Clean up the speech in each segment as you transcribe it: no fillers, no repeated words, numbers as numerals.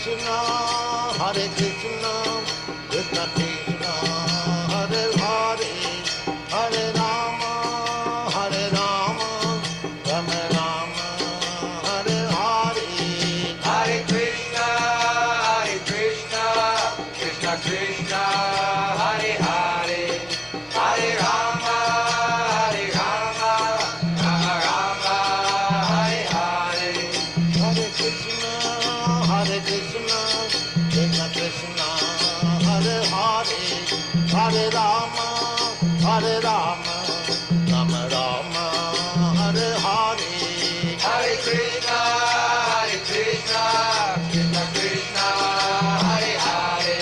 Krishna, Hare Krishna, Krishna Krishna, Hare Hare, Hare Rama, Hare Rama, Rama Rama, Hare Hare. Hare Krishna, Krishna Krishna, Hare Hare, Hare Rama, Rama Rama, Hare Hare. Hare Krishna, Krishna Krishna, Hare Hare, Hare Rama, Rama Rama, Hare Hare. Hare Krishna, Krishna Krishna, Hare Hare,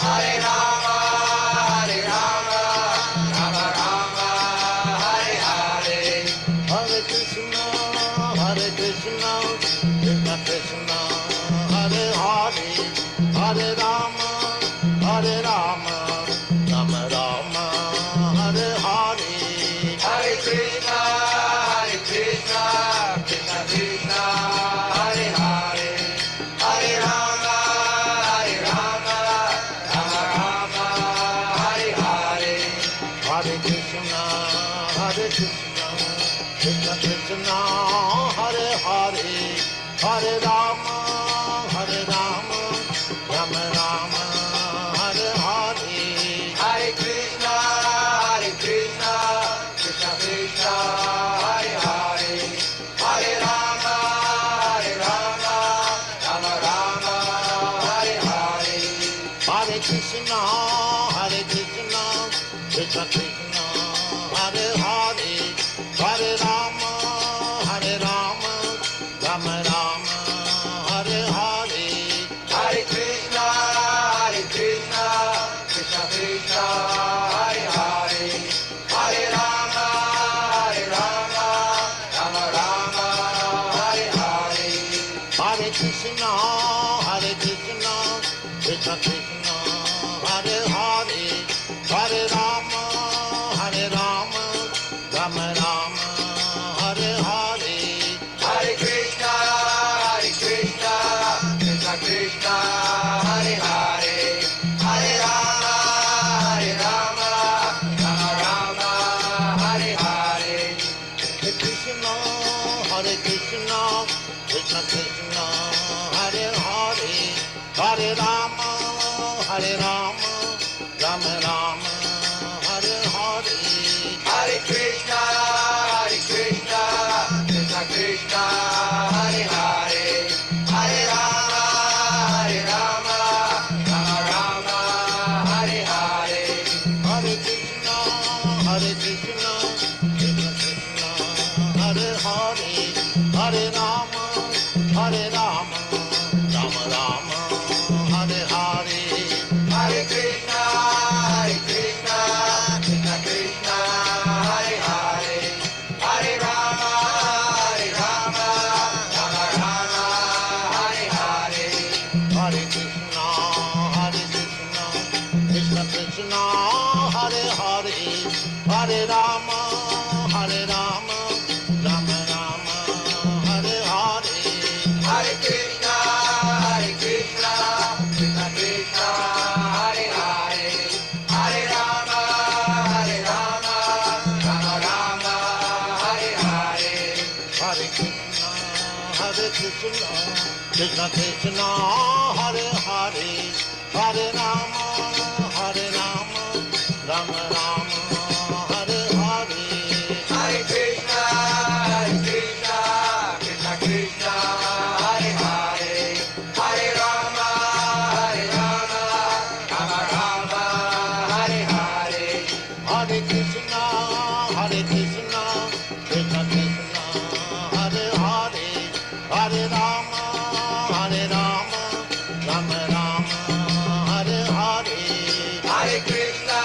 Hare Rama, Rama Rama, Hare Hare. Hare Krishna, Krishna Krishna, Hare Hare, Hare Rama, Rama Rama, Hare Hare. Hare Krishna, Krishna Krishna, Hare Hare, Hare Rama, Rama Rama, Hare Hare. Hare Krishna, Krishna Krishna, Hare Hare, Hare Rama, Rama Rama, Hare Hare. Hare Krishna, Krishna Krishna, Hare Hare, Hare Rama, Rama Rama, Hare Hare. Hare Krishna, Krishna Krishna, Hare Hare, Hare Rama, Rama Rama, Hare Hare. Hare Krishna, Krishna Krishna, Hare Hare, Hare Rama, Rama Rama, Hare Hare. Hare Krishna, Krishna Krishna, Hare Hare, Hare Rama, Rama Rama, Hare Hare. Hare Krishna, Krishna Krishna, Hare Hare, Hare Rama, Rama Rama, Hare Hare. Hare Krishna, Krishna Krishna, Hare Hare, Hare Rama, Rama Rama, Hare Hare. Hare Krishna, Krishna Krishna, Hare Hare, Hare Rama, Rama Rama, Hare Hare. Hare Krishna, Krishna Krishna, Hare Hare, Hare Rama, Rama Rama, Hare Hare. Hare Krishna, Krishna Krishna, Hare Hare, Hare Rama, Rama Rama, Hare Hare. Hare Krishna, Krishna Krishna, Hare Hare, Hare Rama, Rama Rama, Hare Hare. Hare Krishna, Krishna Krishna, Hare Hare, Hare Rama, Rama Rama, Hare Hare. Hare Krishna, Krishna Krishna, Hare Hare, Hare Rama, Rama Rama, Hare Hare. Hare Krishna, Krishna Krishna, Hare Hare, Hare Rama, Rama Rama, Hare Hare. Hare Krishna, Krishna Krishna, Hare Hare, Hare Rama, Rama Rama, Hare Hare. Hare Krishna,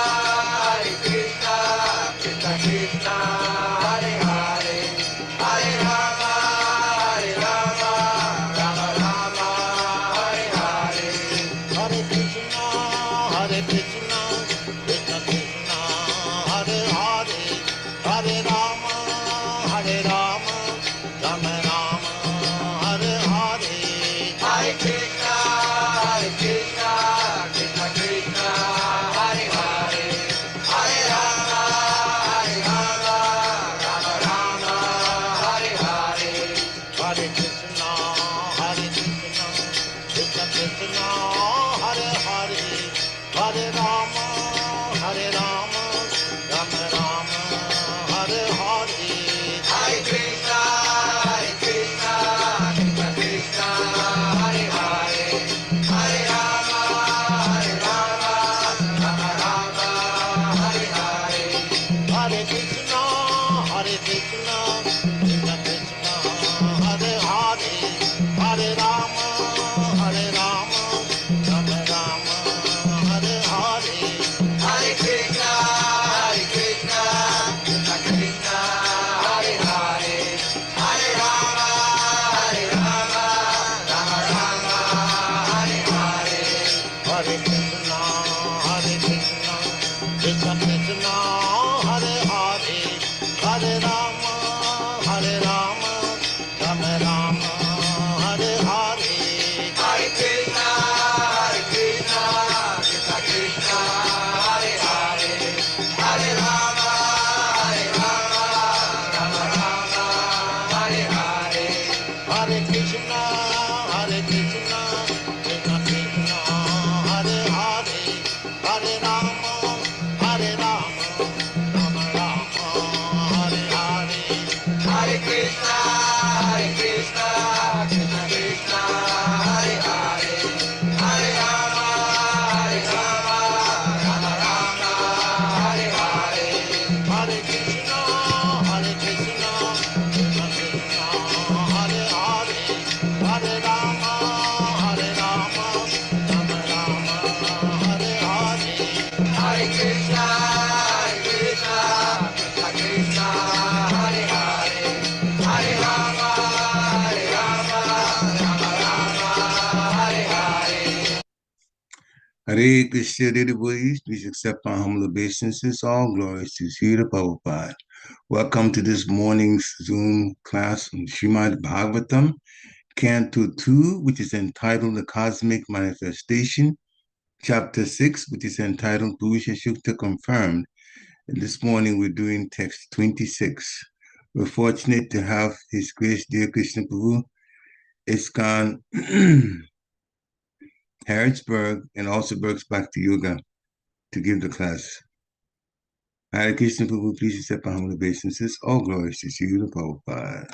Krishna Krishna, Hare Hare, Hare Rama, Hare Rama, Rama Rama, Hare Hare. Hare Krishna, Krishna Krishna, Hare Hare, Hare Rama, Rama Rama, Hare Hare. Hare Krishna, Krishna Krishna, Hare Hare, Hare Rama, Rama Rama, Hare Hare. Hare Krishna, Krishna Krishna, Hare Hare, Hare Rama, Rama Rama, Hare Hare. Hare Krishna, Krishna Krishna, Hare Hare, Hare Rama, Rama Rama, Hare Hare. Hare Krishna, Krishna Krishna, Hare Hare, Hare Rama, Rama Rama, Hare Hare. Hare Krishna, Krishna Krishna, Hare Hare, Hare Rama, Rama Rama, Hare Hare. Hare Krishna, Krishna Krishna, Hare Hare, Hare Rama, Rama Rama, Hare Hare. Hare Krishna, dear devotees, please accept my humble obeisances. All glories to Srila Prabhupada. Welcome to this morning's Zoom class on Srimad Bhagavatam, Canto 2, which is entitled The Cosmic Manifestation, Chapter 6, which is entitled Purusha Shukta Confirmed. And this morning we're doing text 26. We're fortunate to have His Grace, dear Krishna Prabhu, ISKCON, Harrodsburg, and also Berks Bhakti Yoga to give the class. Hare Krishna Prabhu, please accept my humble obeisances. All glories to Srila Prabhupada.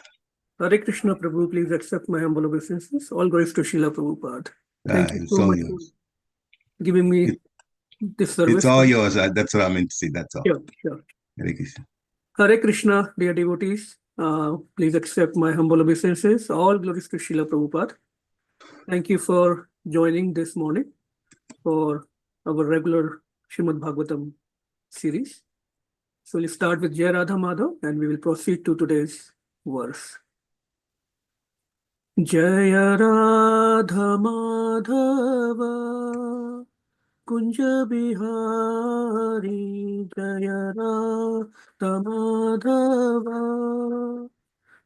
Hare Krishna Prabhu, please accept my humble obeisances. All glories to Srila Prabhupada. Thank you It's so all much yours. for giving me this service. It's all yours. That's what I meant to say. That's all. Sure. Hare Krishna. Hare Krishna, dear devotees. Please accept my humble obeisances. All glories to Srila Prabhupada. Thank you for joining this morning for our regular Srimad Bhagavatam series. So we'll start with Jai Radha Madhav and we will proceed to today's verse. Jaya Radha Madhava Kunja Bihari Jaya Radha Madhava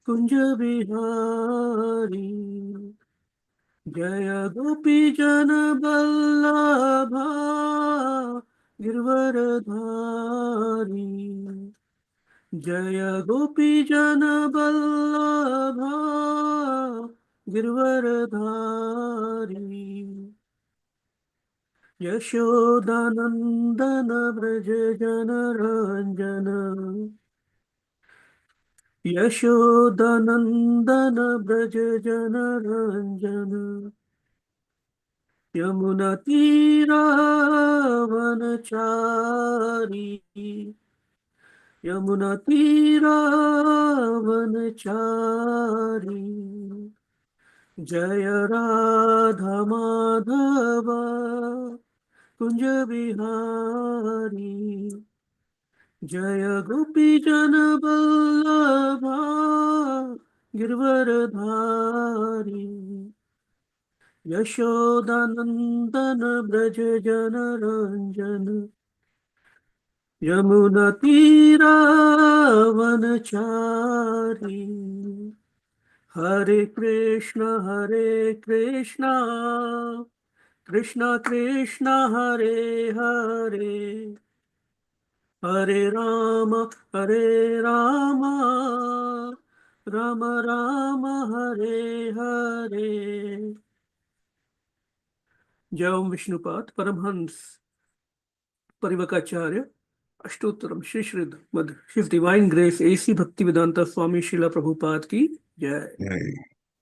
Kunja Bihari Jaya Gopi Jana Vallabha Girvaradhari Jaya Gopi Jana Vallabha Girvaradhari Yashodanandana Vraja Jana Ranjana Yashodanandana Vraja Jana Ranjana Yamuna Tira Vanachari Yamuna Tira Vanachari Jaya Radha Madhava Kunja Bihari Jaya Gopi Jana Vallabha Girvaradhari Yashodanandana Vraja Jana Ranjana Yamuna Tira Vanachari Hare Krishna Krishna Krishna Hare Hare Hare Rama Rama Rama Hare Hare Jai Om Vishnupad Paramhans Parivakacharya Ashtottaram Shri Srimad His Divine Grace A.C. Bhaktivedanta Swami Srila Prabhupada ki Jai.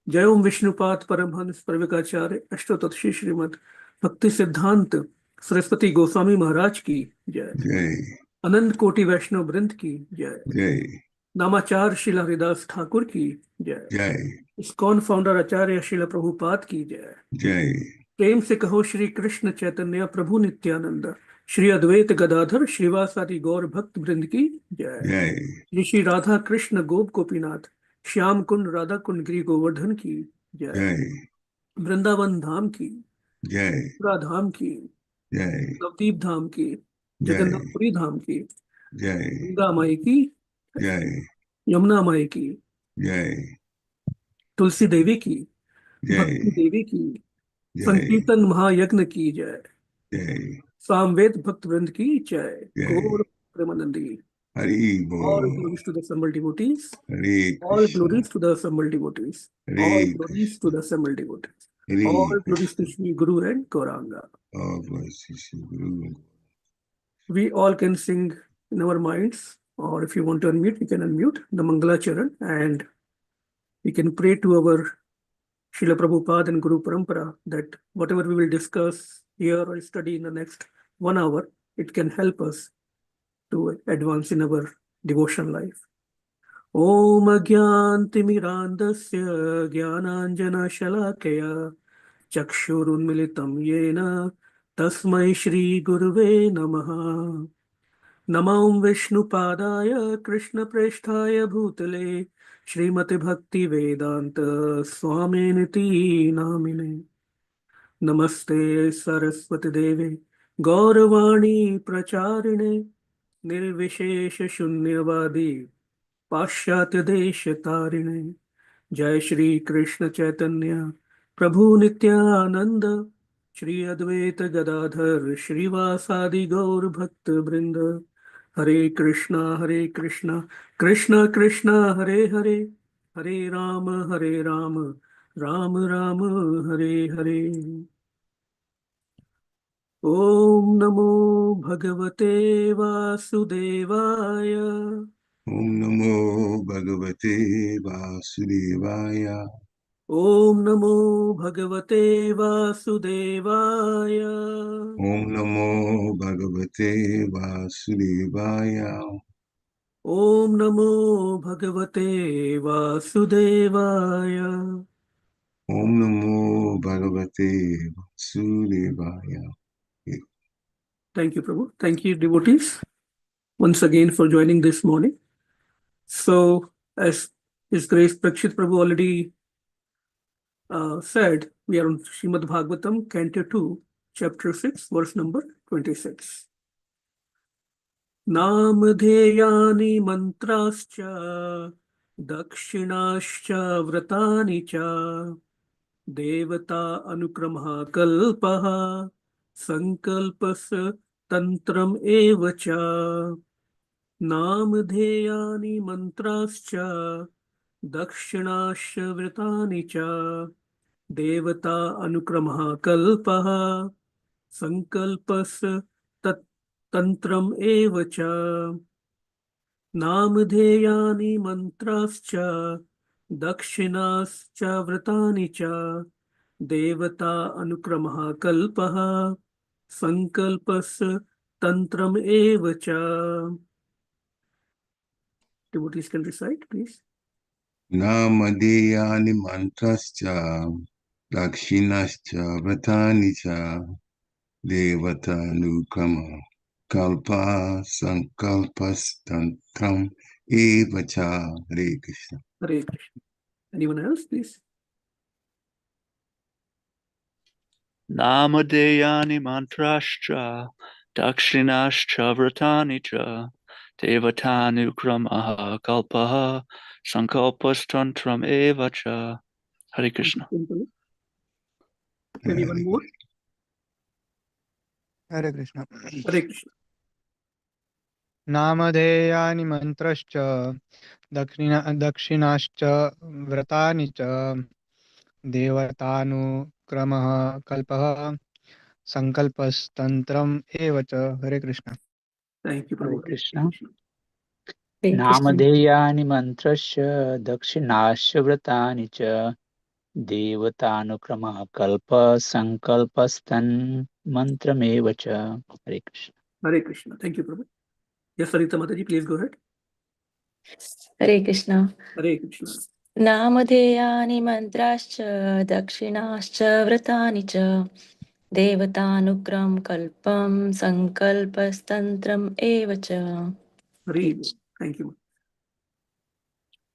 Jai Om Vishnupad Paramhans Parivakacharya Ashtottara Shri Srimad Bhakti Siddhanta Saraswati Goswami Maharaj ki Jai. Anand Koti Vaishnav Vrinda ki Jai. नामाचार्य Srila Haridas Thakur की जय। जय ISKCON founder आचार्य श्रील प्रभुपाद की जय। जय प्रेम से कहो श्री कृष्ण चैतन्य प्रभु नित्यानंद श्री अद्वैत गदाधर श्रीवासादि गौर भक्त वृंद की जय। जय श्री राधा कृष्ण गोप गोपीनाथ श्याम कुंड राधा कुंड गिरि गोवर्धन की जय। जय वृंदावन धाम की, जय मथुरा धाम की, जय नवदीप धाम की, जय जगन्नाथपुरी धाम की, जय गंगा माई की, जय यमुना माई की, जय तुलसी देवी की, जय भक्ति देवी की, जय संकीर्तन महायज्ञ की जय। जय सामवेद भक्त वृंद की जय। जय। गौर प्रेमानंदी। हरि All बोल। glories to the assembled devotees. Hare All Krishna glories to the assembled devotees. Hare All glories Krishna to the assembled devotees. Hare All glories to Krishna. Shri Guru and Gauranga. All glories to Shri Guru. We all can sing in our minds, or if you want to unmute, you can unmute the Mangala Charan and we can pray to our Srila Prabhupada and Guru Parampara that whatever we will discuss here or study in the next 1 hour, it can help us to advance in our devotional life. Om Agyantimirandasya Jnananjana-shalakaya Chakshurunmilitam Yena Tasmai Shri Guruve Namaha. Namam Vishnupadaya Krishna Presthaya Bhutale Srimati Bhakti Vedanta Swaminiti Namine. Namaste Saraswati Devi Gauravani Pracharine Nirvishesha Shunyavadi पाश्चात्य देश तारिणे। जय श्री कृष्ण चैतन्य प्रभु नित्यानंद श्री अद्वैत गदाधर श्रीवासादि गौर भक्त वृंद। हरे कृष्णा कृष्ण कृष्ण हरे हरे, हरे राम राम राम हरे हरे। ओम नमो भगवते वासुदेवाय। Om Namo Bhagavate Vasudevaya. ओम नमो भगवते वासुदेवाय। Om Namo Bhagavate Vasudevaya. ओम नमो भगवते वासुदेवाय। Om Namo Bhagavate Vasudevaya. Thank you, Prabhu. Thank you, devotees, once again for joining this morning. So, as His Grace Prakshit Prabhu already said, we are on Srimad Bhagavatam, Canto 2, Chapter 6, verse number 26. नामधेयानि मन्त्राश्च दक्षिणाश्च व्रतानि च देवता अनुक्रमः कल्पः सङ्कल्पस् तन्त्रम् एव च। नामधेयानि मन्त्राश्च दक्षिणाश्च व्रतानि च देवता अनुक्रमः कल्पः सङ्कल्पस् तन्त्रम् एव च। नामधेयानि मन्त्राश्च दक्षिणाश्च व्रतानि च देवता अनुक्रमः कल्पः सङ्कल्पस् तन्त्रम् एव च। Devotees can recite, please. Nāma-dheyāni mantrāscha dakṣiṇāścha vratāni ca devatānukramaḥ kalpaḥ saṅkalpas tantram eva ca. Hare Krishna. Hare Krishna. Anyone else, please? nāma-dheyāni mantrāścha dakṣiṇāścha vratāni ca devatānukramaḥ kalpaḥ saṅkalpas tantram eva ca. Hare Krishna. Simple. Maybe one more. Hare Krishna. Hare Krishna. नामधेयानि मन्त्रश्च दक्षिणाश्च व्रतानि च देवतानुक्रमः कल्पः सङ्कल्पस्तन्त्रम् एव च। हरे Krishna. Thank you, Hare Prabhu. Krishna. Thank you. नामधेयानि मन्त्रस्य दक्षिणाश्च व्रतानि च देवतानुक्रमः कल्पसङ्कल्पस्तन्मन्त्रमेव च। हरे Krishna. Hare Krishna. Thank you, Prabhu. Yes, Sarita Mataji, please go ahead. Hare Krishna. Hare Krishna. Nāma-dheyāni mantrāś dakṣiṇāś vratāni devatānukramaḥ kalpam saṅkalpas tantram evacha. Hare. Thank you.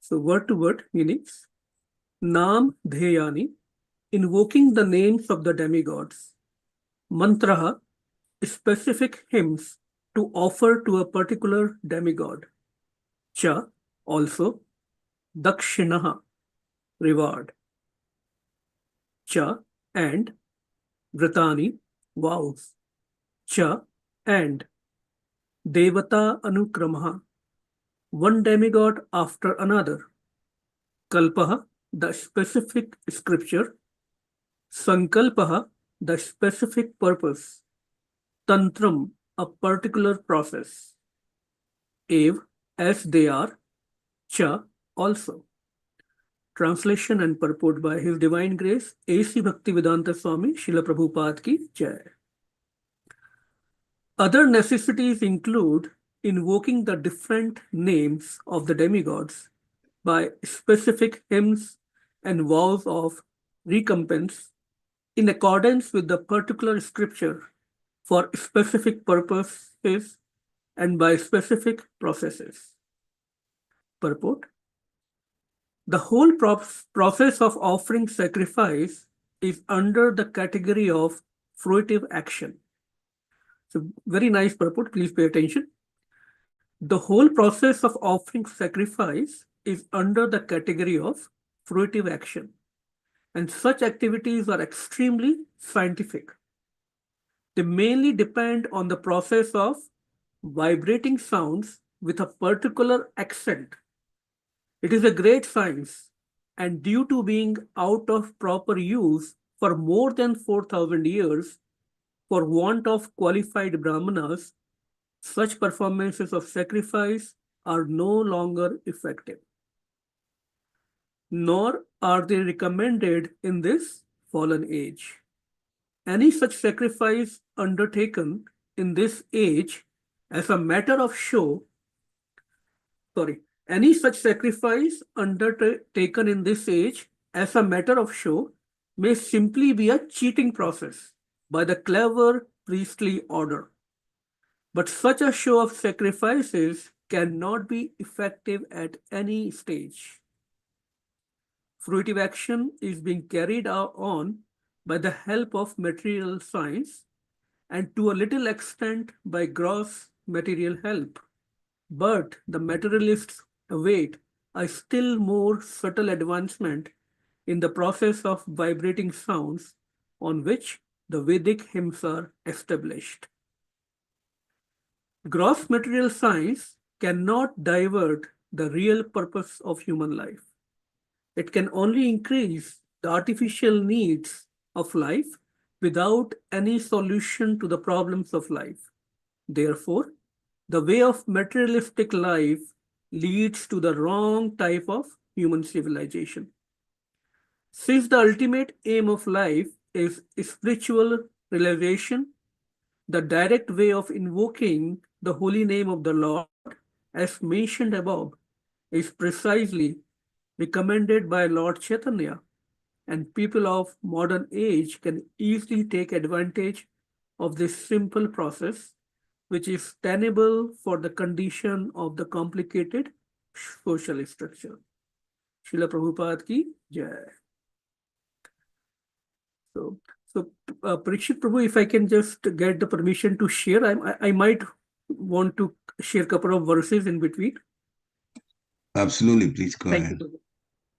So word to word meanings. Nāma-dheyāni, invoking the names of the demigods. Mantraha, specific hymns to offer to a particular demigod. Cha, also. Dakṣiṇāś, reward. Cha, and. Vratāni, vows. Cha, and. Devatānukramaḥ, one demigod after another. Kalpaḥ, the specific scripture. Saṅkalpas, the specific purpose. Tantram, a particular process. Ev, as they are. Cha, also. Translation and purport by His Divine Grace, A.C. Bhaktivedanta Swami, Srila Prabhupada ki Jai. Other necessities include invoking the different names of the demigods by specific hymns and vows of recompense in accordance with the particular scripture for specific purposes and by specific processes. Purport. The whole process of offering sacrifice is under the category of fruitive action. So very nice purport, please pay attention. The whole process of offering sacrifice is under the category of fruitive action, and such activities are extremely scientific. They mainly depend on the process of vibrating sounds with a particular accent. It is a great science, and due to being out of proper use for more than 4,000 years, for want of qualified brahmanas, such performances of sacrifice are no longer effective, nor are they recommended in this fallen age. Any such sacrifice undertaken in this age as a matter of show, any such sacrifice undertaken in this age as a matter of show may simply be a cheating process by the clever priestly order. But such a show of sacrifices cannot be effective at any stage. Fruitive action is being carried on by the help of material science and to a little extent by gross material help. But the materialists await a still more subtle advancement in the process of vibrating sounds on which the Vedic hymns are established. Gross material science cannot divert the real purpose of human life. It can only increase the artificial needs of life without any solution to the problems of life. Therefore, the way of materialistic life leads to the wrong type of human civilization. Since the ultimate aim of life is spiritual realization, the direct way of invoking the holy name of the Lord, as mentioned above, is precisely recommended by Lord Chaitanya, and people of modern age can easily take advantage of this simple process, which is tenable for the condition of the complicated social structure. Srila Prabhupada ki Jai. So Parikshit Prabhu, if I can just get the permission to share, I might want to share a couple of verses in between. Absolutely, please go ahead. Thank you.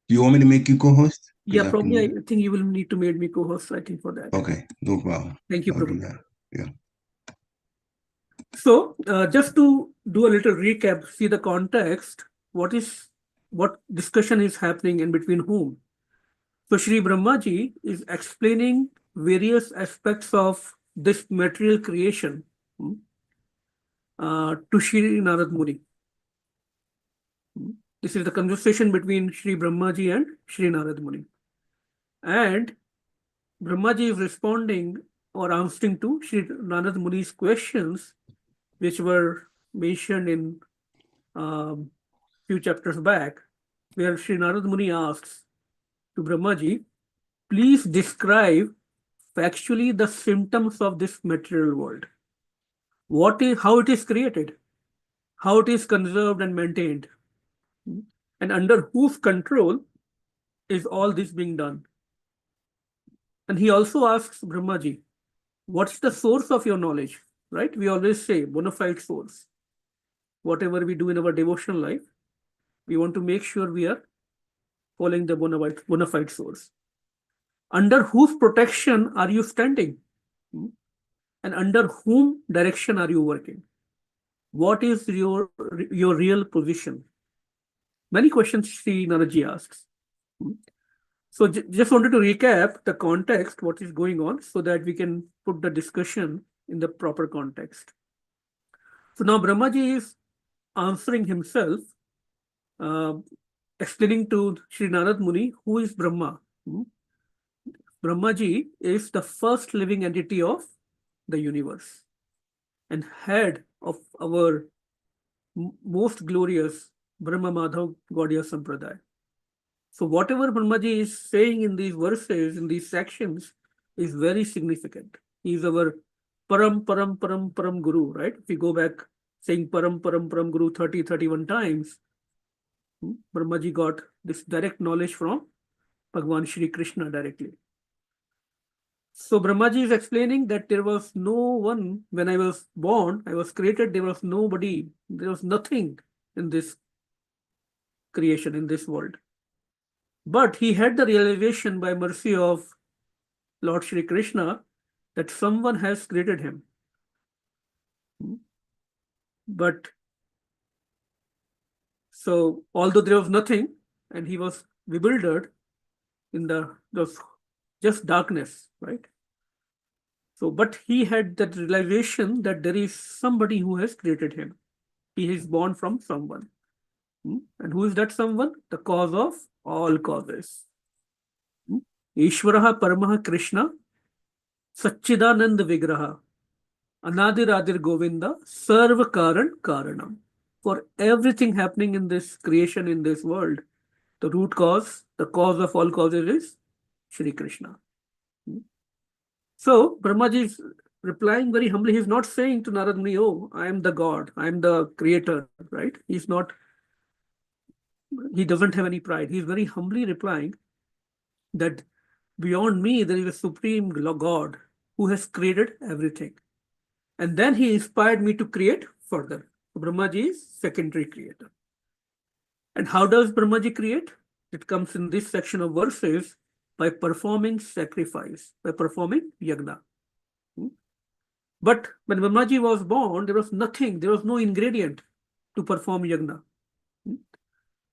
Do you want me to make you co-host? Yeah, probably I think you will need to make me co-host, I think, for that. Okay, no problem. Thank you, I'll do Prabhu. that. Yeah. So just to do a little recap, see the context, what discussion is happening and between whom. So Sri Brahmaji is explaining various aspects of this material creation to Sri Narad Muni. This is the conversation between Sri Brahmaji and Sri Narad Muni. And Brahmaji is responding or answering to Sri Narad Muni's questions, which were mentioned in few chapters back, where Sri Narad Muni asks to Brahmaji, please describe factually the symptoms of this material world. How it is created, how it is conserved and maintained, and under whose control is all this being done. And he also asks Brahmaji, what's the source of your knowledge, right? We always say bona fide source. Whatever we do in our devotional life, we want to make sure we are following the bona fide source. Under whose protection are you standing? And under whom direction are you working? What is your real position? Many questions Sri Naraji asks. So just wanted to recap the context, what is going on, so that we can put the discussion in the proper context. So now Brahmaji is answering himself, explaining to Sri Narad Muni who is Brahma. Brahmaji is the first living entity of the universe and head of our most glorious Brahma Madhav Gaudiya Sampradaya. So whatever Brahmaji is saying in these verses, in these sections, is very significant. He is our Param Guru, right? If we go back saying Param Guru 31 times, Brahmaji got this direct knowledge from Bhagwan Shri Krishna directly. So Brahmaji is explaining that there was no one, when I was born, I was created, there was nobody, there was nothing in this creation, in this world. But he had the realization by mercy of Lord Shri Krishna that someone has created him. But so although there was nothing and he was bewildered in the just darkness, right? So, but he had that realization that there is somebody who has created him. He is born from someone. And who is that someone? The cause of all causes. Ishvaraha Paramaha Krishna Satchidanand Vigraha Anadiradir Govinda Sarva Karan Karanam. For everything happening in this creation, in this world, the root cause, the cause of all causes is Shri Krishna. So Brahmaji is replying very humbly. He's not saying to Narad Muni, oh, I am the God, I am the creator, right? He's not, he doesn't have any pride. He's very humbly replying that beyond me, there is a supreme God who has created everything. And then he inspired me to create further. So Brahmaji is secondary creator. And how does Brahmaji create? It comes in this section of verses by performing sacrifice, by performing yagna. But when Brahmaji was born, there was nothing, there was no ingredient to perform yagna.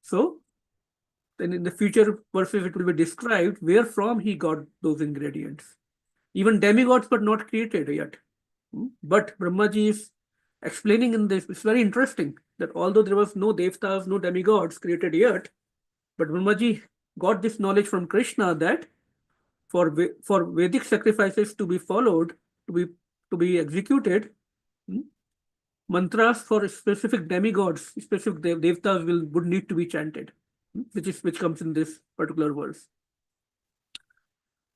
So then in the future verses, it will be described where from he got those ingredients. Even demigods were not created yet. But Brahmaji is explaining in this, it's very interesting that although there was no devatas, no demigods created yet, but Brahmaji got this knowledge from Krishna that for Vedic sacrifices to be followed, to be executed, mantrāś for specific demigods, specific devatas would need to be chanted, which comes in this particular verse.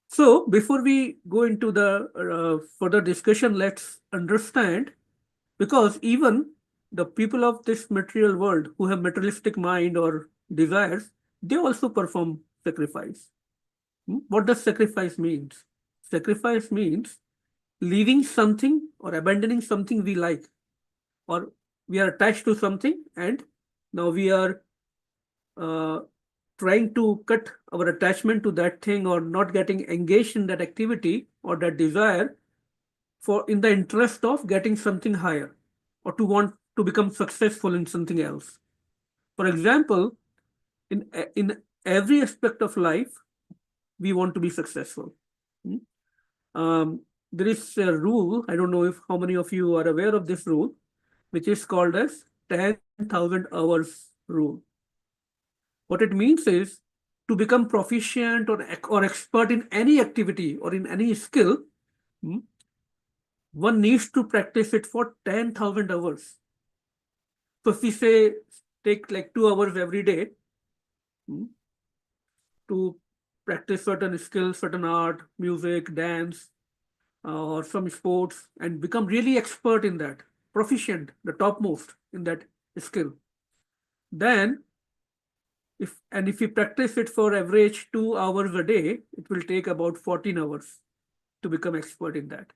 So before we go into the further discussion, let's understand, because even the people of this material world who have materialistic mind or desires, they also perform sacrifice. What does sacrifice mean? Sacrifice means leaving something or abandoning something we like, or we are attached to something and now we are trying to cut our attachment to that thing or not getting engaged in that activity or that desire in the interest of getting something higher or to want to become successful in something else. For example, in every aspect of life, we want to be successful. There is a rule, I don't know how many of you are aware of this rule, which is called as 10,000 hours rule. What it means is to become proficient or expert in any activity or in any skill, one needs to practice it for 10,000 hours. So if we say take like 2 hours every day to practice certain skills, certain art, music, dance, or some sports, and become really expert in that, proficient, the topmost in that skill. Then, if you practice it for average 2 hours a day, it will take about 14 hours to become expert in that.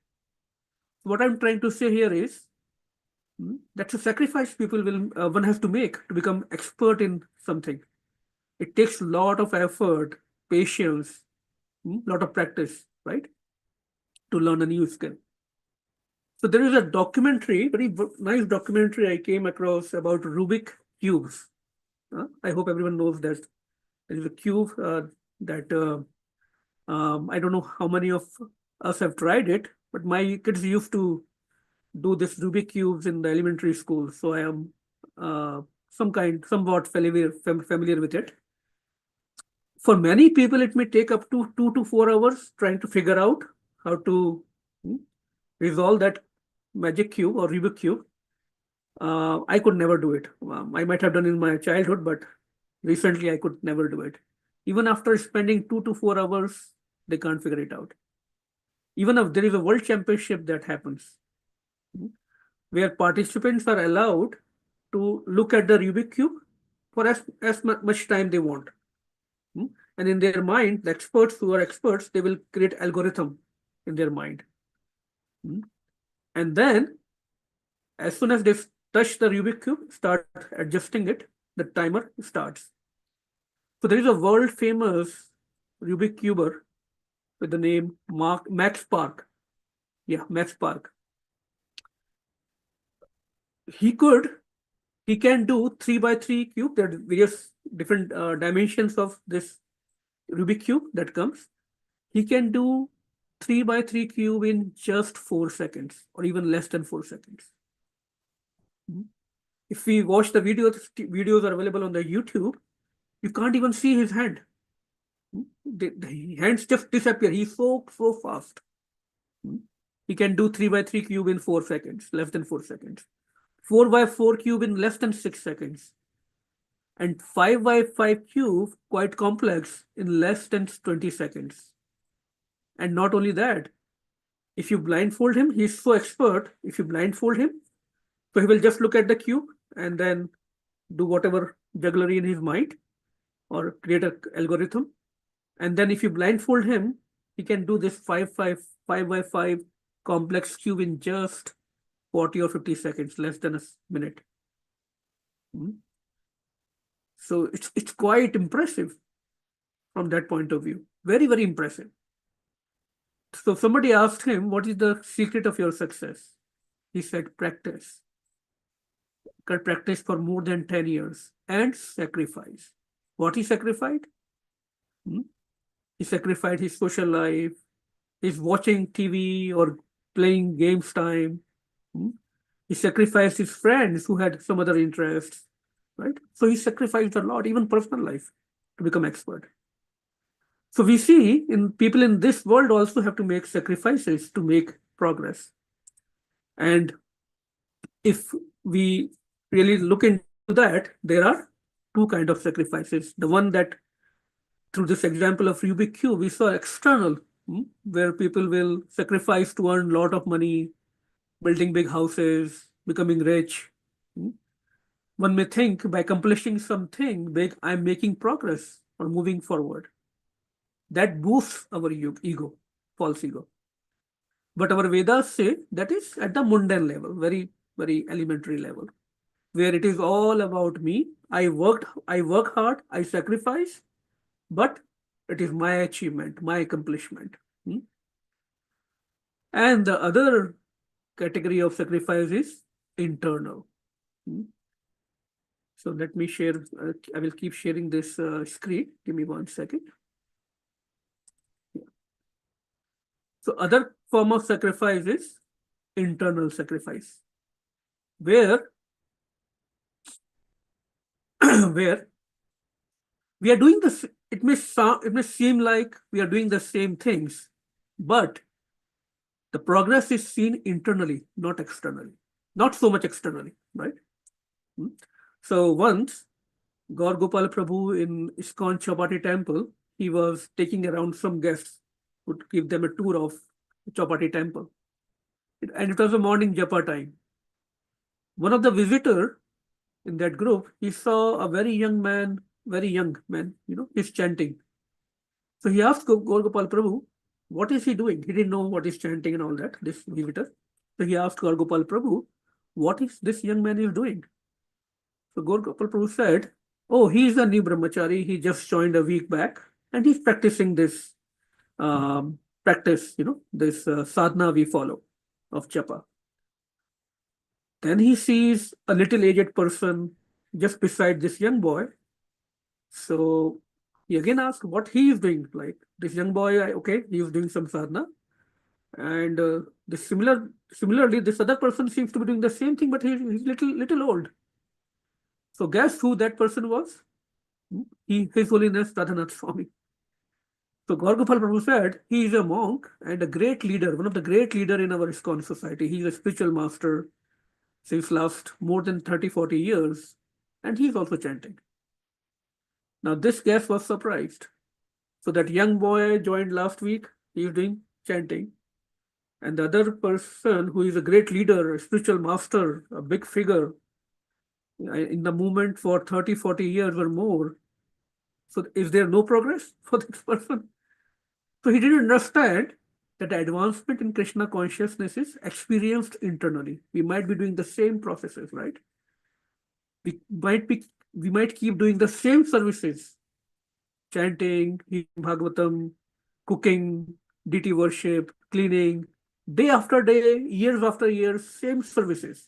What I'm trying to say here is that's a sacrifice people will one has to make to become expert in something. It takes a lot of effort, patience, lot of practice, right, to learn a new skill. So there is a documentary, very nice documentary I came across about Rubik cubes. I hope everyone knows that there is a cube that I don't know how many of us have tried it, but my kids used to do this Rubik cubes in the elementary school. So I am somewhat familiar with it. For many people, it may take up to 2 to 4 hours trying to figure out how to resolve that magic cube or Rubik cube. I could never do it. I might have done it in my childhood, but recently I could never do it. Even after spending 2 to 4 hours, they can't figure it out. Even if there is a world championship that happens, where participants are allowed to look at the Rubik cube for as much time they want. And in their mind, the experts who are experts, they will create algorithm in their mind. And then, as soon as they touch the Rubik cube, start adjusting it, the timer starts. So there is a world famous Rubik cuber with the name Max Park. Yeah, Max Park. He can do 3x3 cube. There are various different dimensions of this Rubik cube that comes. He can do 3x3 cube in just 4 seconds or even less than 4 seconds. If we watch the videos are available on the YouTube, you can't even see his hand. The hands just disappear. He's so fast. He can do 3x3 cube in 4 seconds, less than 4 seconds. 4x4 cube in less than 6 seconds. And 5x5 cube, quite complex, in less than 20 seconds. And not only that, if you blindfold him, he's so expert, if you blindfold him, so he will just look at the cube and then do whatever jugglery in his mind or create an algorithm. And then if you blindfold him, he can do this 5x5 complex cube in just 40 or 50 seconds, less than a minute. So it's quite impressive from that point of view. Very, very impressive. So somebody asked him, what is the secret of your success? He said, practice. Practice for more than 10 years and sacrifice. What he sacrificed? He sacrificed his social life, his watching TV or playing games time. He sacrificed his friends who had some other interests, right? So he sacrificed a lot, even personal life, to become expert. So we see in people in this world also have to make sacrifices to make progress. And if we really look into that, there are two kinds of sacrifices. The one that, through this example of Rubik cube, we saw external, where people will sacrifice to earn a lot of money, building big houses, becoming rich. One may think by accomplishing something big, I'm making progress or moving forward. That boosts our ego, false ego. But our Vedas say that is at the mundane level, very, very elementary level, where it is all about me. I work hard, I sacrifice, but it is my achievement, my accomplishment. And the other category of sacrifice is internal. So let me share, I will keep sharing this screen. Give me 1 second. Yeah. So other form of sacrifice is internal sacrifice, where we are doing this. It may seem like we are doing the same things, but the progress is seen internally, not externally, not so much externally, right? So once, Gaur Gopal Prabhu in ISKCON Chowpatty temple, he was taking around some guests, would give them a tour of Chowpatty temple. And it was a morning japa time. One of the visitors in that group, he saw a very young man, he's chanting. So he asked Gaur Gopal Prabhu, what is he doing? He didn't know what is chanting and all that, this visitor. So he asked Gaur Gopal Prabhu, what is this young man is doing? So Gaur Gopal Prabhu said, oh, he's a new brahmachari. He just joined a week back and he's practicing this sadhana we follow of japa. Then he sees a little aged person just beside this young boy. So he again asked what he is doing. Like this young boy, okay, he is doing some sadhana. And similarly, this other person seems to be doing the same thing, but he's little old. So guess who that person was? His Holiness Radhanath Swami. So Gaur Gopal Prabhu said, he is a monk and a great leader, one of the great leaders in our ISKCON society. He is a spiritual master since last more than 30-40 years, and he is also chanting. Now this guest was surprised. So that young boy joined last week, he is doing chanting. And the other person who is a great leader, a spiritual master, a big figure in the movement for 30-40 years or more. So is there no progress for this person? So he didn't understand that the advancement in Krishna consciousness is experienced internally. We might be doing the same processes, right? We might keep doing the same services, chanting, Bhagavatam, cooking, deity worship, cleaning, day after day, years after years, same services.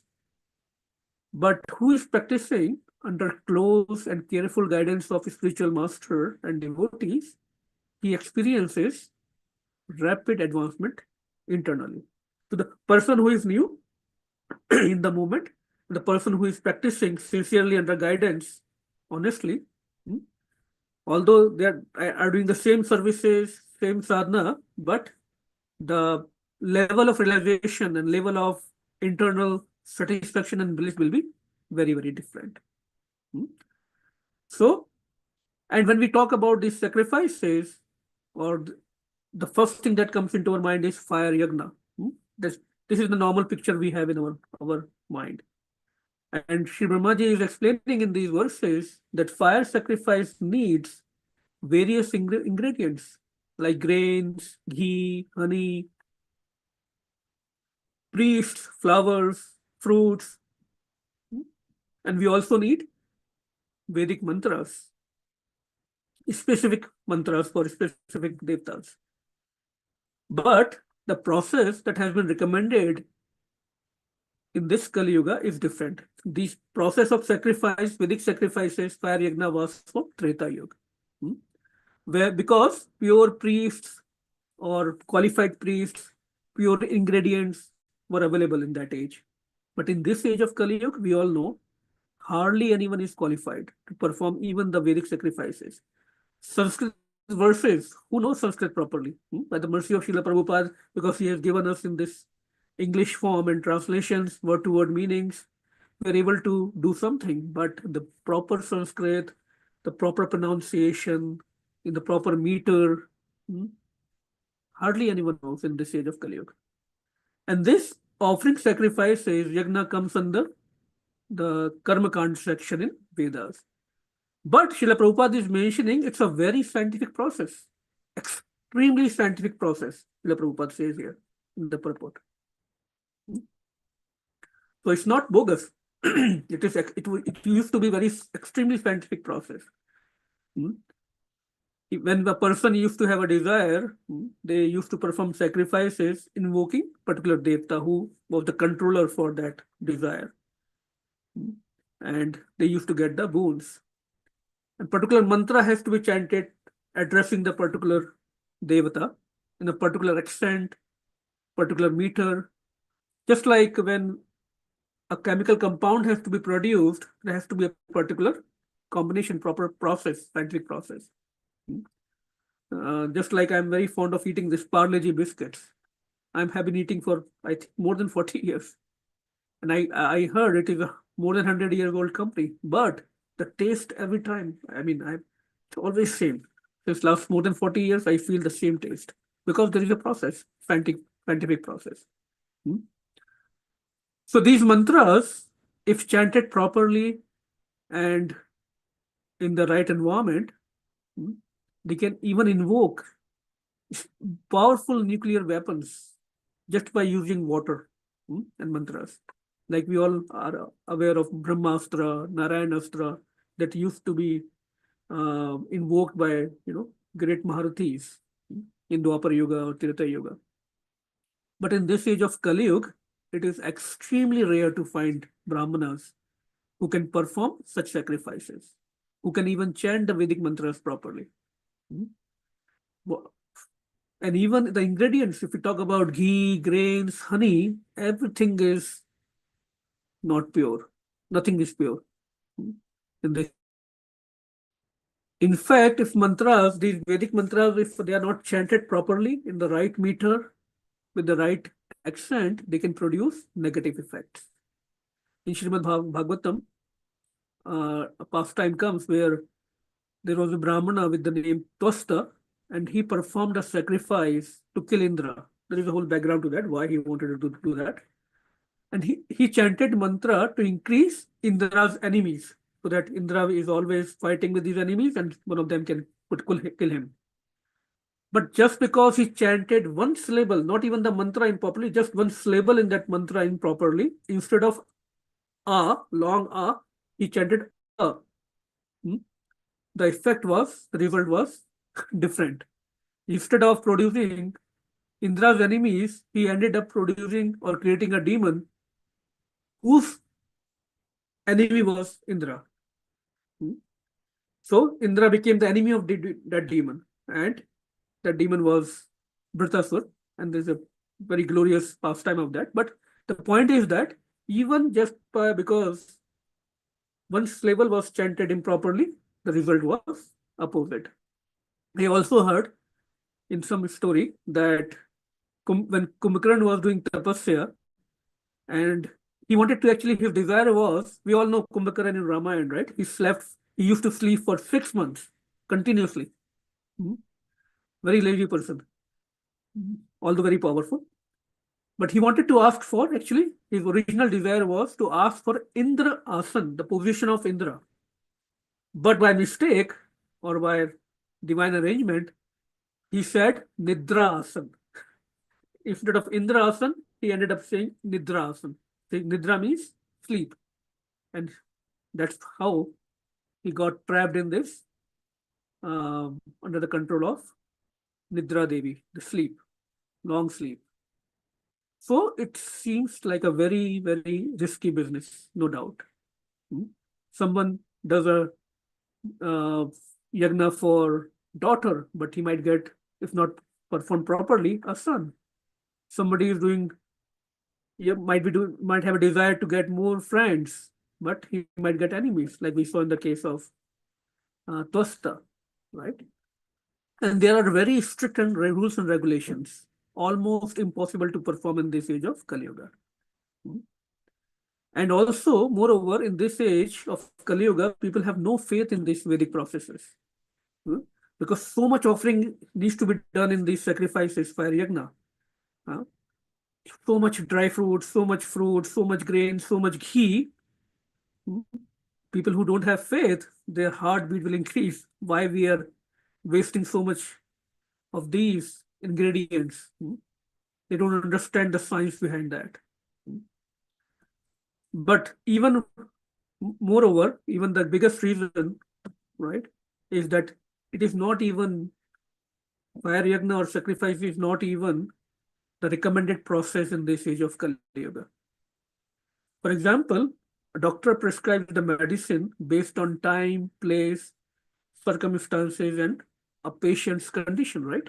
But who is practicing under close and careful guidance of a spiritual master and devotees, he experiences rapid advancement internally. So the person who is new in the movement, the person who is practicing sincerely under guidance, honestly, although they are doing the same services, same sadhana, but the level of realization and level of internal satisfaction and bliss will be very, very different. So, and when we talk about these sacrifices, or the first thing that comes into our mind is fire yagna. This is the normal picture we have in our mind. And Sri Brahmaji is explaining in these verses that fire sacrifice needs various ingredients like grains, ghee, honey, priests, flowers, fruits. And we also need Vedic mantras, specific mantras for specific devatas. But the process that has been recommended in this Kali Yuga is different. This process of sacrifice, Vedic sacrifices, fire yagna was for Treta Yuga. Because pure priests or qualified priests, pure ingredients were available in that age. But in this age of Kali Yuga, we all know hardly anyone is qualified to perform even the Vedic sacrifices. Sanskrit verses, who knows Sanskrit properly? By the mercy of Srila Prabhupada, because he has given us in this English form and translations, word-to-word meanings, we are able to do something. But the proper Sanskrit, the proper pronunciation, in the proper meter, hardly anyone knows in this age of Kali Yuga. And this offering sacrifices, yagna, comes under the Karma Kand section in Vedas. But Srila Prabhupada is mentioning it's a very scientific process, extremely scientific process, Srila Prabhupada says here in the purport. So it's not bogus. It used to be very extremely scientific process. When the person used to have a desire, they used to perform sacrifices invoking particular devata who was the controller for that desire. And they used to get the boons. A particular mantra has to be chanted addressing the particular devata in a particular accent, particular meter. Just like when a chemical compound has to be produced, there has to be a particular combination, proper process, scientific process. Just like I'm very fond of eating this Parle-G biscuits. I have been eating for, I think, more than 40 years. And I heard it is more than 100-year-old company, but the taste every time, I mean, it's always same. Since last more than 40 years, I feel the same taste because there is a process, scientific process. So these mantras, if chanted properly and in the right environment, they can even invoke powerful nuclear weapons just by using water and mantras. Like we all are aware of Brahmastra, Narayanastra that used to be invoked by great Maharathis in Dwapar Yuga or Treta Yuga. But in this age of Kali Yuga, it is extremely rare to find Brahmanas who can perform such sacrifices, who can even chant the Vedic mantras properly. And even the ingredients, if we talk about ghee, grains, honey, everything is not pure. Nothing is pure. In fact, if mantras, these Vedic mantras, if they are not chanted properly in the right meter, with the right accent, they can produce negative effects. In Srimad Bhagavatam, a pastime comes where there was a Brahmana with the name Twasta, and he performed a sacrifice to kill Indra. There is a whole background to that, why he wanted to do that. And he chanted mantra to increase Indra's enemies, so that Indra is always fighting with his enemies and one of them can kill him. But just because he chanted one syllable, not even the mantra improperly, just one syllable in that mantra improperly, instead of a, long a, he chanted a. The result was different. Instead of producing Indra's enemies, he ended up producing or creating a demon whose enemy was Indra. So Indra became the enemy of that demon, and that demon was Vritasur, and there's a very glorious pastime of that. But the point is that even just because one syllable was chanted improperly, the result was opposite. I also heard in some story that when Kumbhakarna was doing tapasya, and he wanted to actually, his desire was, we all know Kumbhakarna in Ramayana, right? He used to sleep for 6 months continuously. Very lazy person, although very powerful. But he wanted to ask for, actually, his original desire was to ask for Indra Asan, the position of Indra. But by mistake or by divine arrangement, he said Nidra Asan. Instead of Indra Asan, he ended up saying Nidra Asan. Nidra means sleep. And that's how he got trapped in this under the control of Nidra Devi, the sleep, long sleep. So it seems like a very, very risky business, no doubt. Someone does a yagna for daughter, but he might get, if not performed properly, a son. Somebody is doing, might have a desire to get more friends, but he might get enemies, like we saw in the case of Twasta, right? And there are very strict rules and regulations, almost impossible to perform in this age of Kali Yuga. And also, moreover, in this age of Kali Yuga, people have no faith in these Vedic processes. Because so much offering needs to be done in these sacrifices, fire yagna. So much dry fruit, so much fruit, so much grain, so much ghee. People who don't have faith, their heartbeat will increase. Why we are wasting so much of these ingredients? They don't understand the science behind that. But even moreover, even the biggest reason, right, is that it is not even fire yagna or sacrifice is not even the recommended process in this age of Kali Yuga. For example, a doctor prescribes the medicine based on time, place, circumstances, and a patient's condition, right?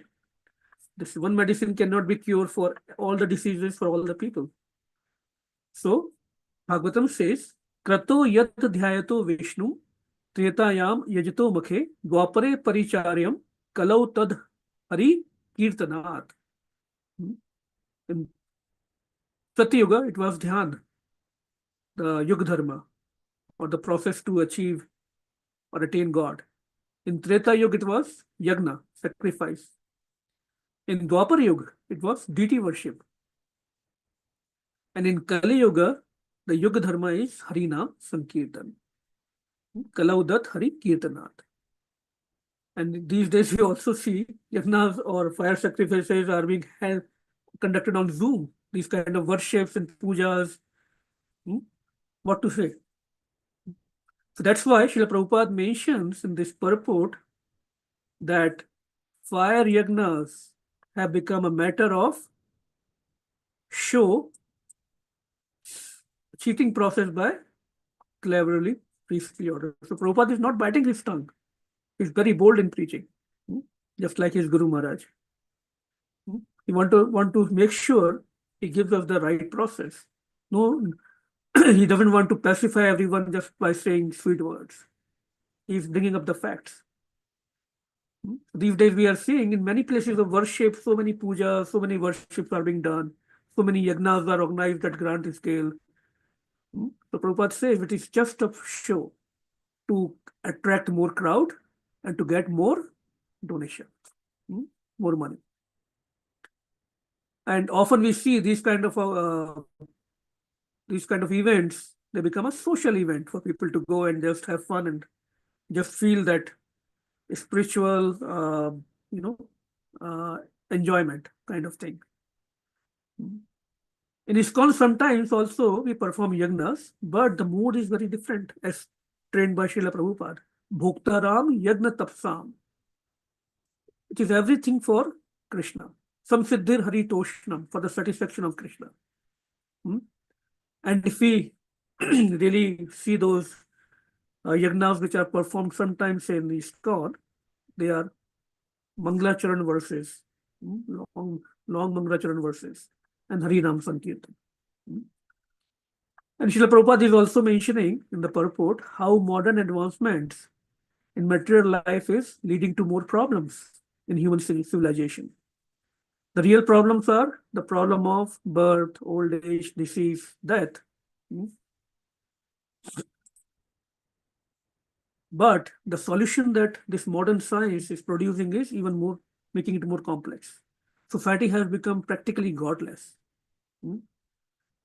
This one medicine cannot be cure for all the diseases for all the people. So Bhagavatam says, Krato yat dhyayato Vishnu Tretayam yajato makhe dwapare paricharyam kalau tad hari kirtanat. In Satya Yuga, it was dhyan, the Yuga Dharma. or the process to achieve or attain God. In Treta Yuga, it was yagna, sacrifice. In Dwapar Yuga, it was deity worship. And in Kali Yuga, the Yuga Dharma is Harina Sankirtan. Kalaudat Hari Kirtanat. And these days we also see yagnas or fire sacrifices are being conducted on Zoom. These kind of worships and pujas. What to say? So that's why Srila Prabhupada mentions in this purport that fire yagnas have become a matter of show, cheating process by cleverly priestly order. So Prabhupada is not biting his tongue. He's very bold in preaching, just like his Guru Maharaj. He want to make sure he gives us the right process. No, he doesn't want to pacify everyone just by saying sweet words. He's bringing up the facts. These days we are seeing in many places of worship, so many pujas, so many worships are being done, so many yagnas are organized at grand scale. So Prabhupada says it is just a show to attract more crowd and to get more donation, more money. And often we see these kind of events, they become a social event for people to go and just have fun and just feel that spiritual, enjoyment kind of thing. In ISKCON, sometimes also we perform yagnas, but the mood is very different as trained by Srila Prabhupada. Bhoktaram yagna tapsam. It is everything for Krishna. Samsiddhir haritoshnam, for the satisfaction of Krishna. And if we really see those yagnas which are performed sometimes in ISKCON, they are Mangalacharan verses, long Mangalacharan verses, and Harinam Sankirtan. And Srila Prabhupada is also mentioning in the purport how modern advancements in material life is leading to more problems in human civilization. The real problems are the problem of birth, old age, disease, death. But the solution that this modern science is producing is even more, making it more complex. Society has become practically godless.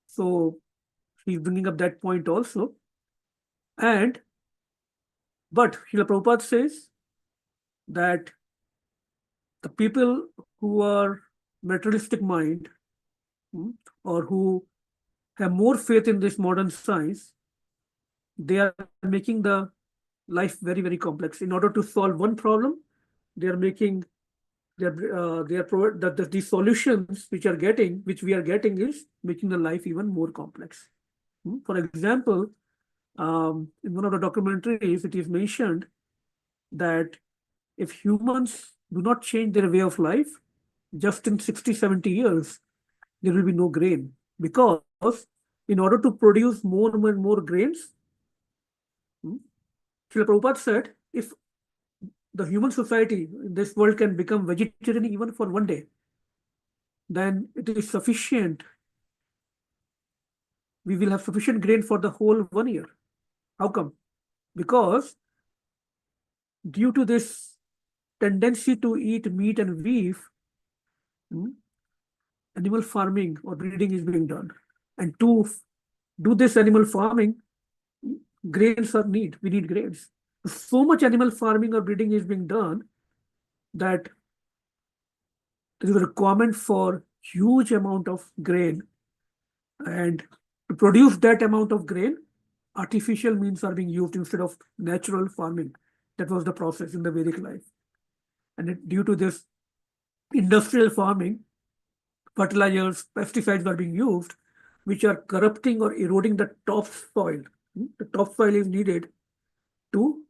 So he's bringing up that point also. But Srila Prabhupada says that the people who are materialistic mind or who have more faith in this modern science, they are making the life very, very complex. In order to solve one problem, they are making these solutions which we are getting is making the life even more complex. For example, in one of the documentaries, it is mentioned that if humans do not change their way of life, just in 60, 70 years, there will be no grain. Because in order to produce more and more grains, Srila Prabhupada said, if the human society in this world can become vegetarian even for one day, then it is sufficient. We will have sufficient grain for the whole 1 year. How come? Because due to this tendency to eat meat and beef, animal farming or breeding is being done. And to do this animal farming, grains are we need grains. So much animal farming or breeding is being done that there is a requirement for huge amount of grain. And to produce that amount of grain, artificial means are being used instead of natural farming. That was the process in the Vedic life. And due to this industrial farming, fertilizers, pesticides are being used, which are corrupting or eroding the topsoil. The topsoil is needed to